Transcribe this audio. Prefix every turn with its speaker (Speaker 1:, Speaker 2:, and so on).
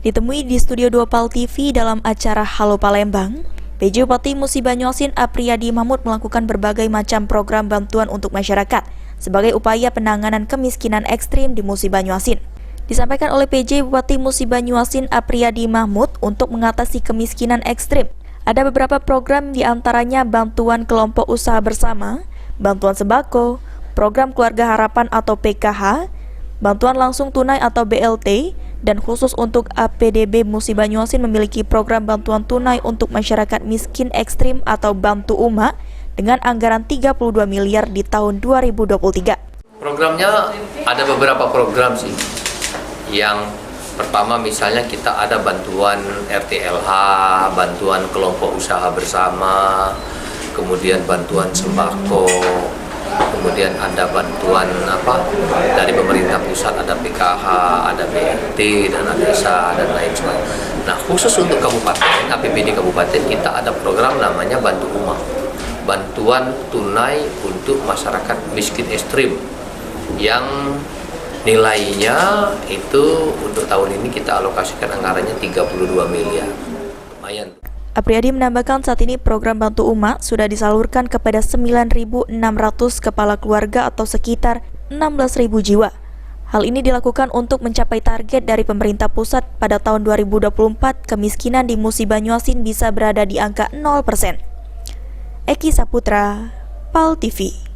Speaker 1: Ditemui di Studio 2 PAL TV dalam acara Halo Palembang, PJ Bupati Musi Banyuasin Apriyadi Mahmud melakukan berbagai macam program bantuan untuk masyarakat sebagai upaya penanganan kemiskinan ekstrim di Musi Banyuasin. Disampaikan oleh PJ Bupati Musi Banyuasin Apriyadi Mahmud untuk mengatasi kemiskinan ekstrim. Ada beberapa program diantaranya bantuan kelompok usaha bersama, bantuan sembako, program keluarga harapan atau PKH, bantuan langsung tunai atau BLT, dan khusus untuk APDB Musi Banyuasin memiliki program bantuan tunai untuk masyarakat miskin ekstrim atau Bantu Uma dengan anggaran 32 miliar di tahun 2023.
Speaker 2: Programnya ada beberapa program sih. Yang pertama misalnya kita ada bantuan RTLH, bantuan kelompok usaha bersama, kemudian bantuan sembako, kemudian ada bantuan dari pemerintah pusat, ada PKH, ada BLT, dana desa, dan lain sebagainya. Nah, khusus untuk kabupaten, APBD kabupaten kita ada program namanya Bantu Uma, bantuan tunai untuk masyarakat miskin ekstrim, yang nilainya itu untuk tahun ini kita alokasikan anggarannya 32 miliar. Lumayan.
Speaker 1: Apriyadi menambahkan saat ini program Bantu Uma sudah disalurkan kepada 9.600 kepala keluarga atau sekitar 16.000 jiwa. Hal ini dilakukan untuk mencapai target dari pemerintah pusat pada tahun 2024 kemiskinan di Musi Banyuasin bisa berada di angka 0%. Eki Saputra, PAL TV.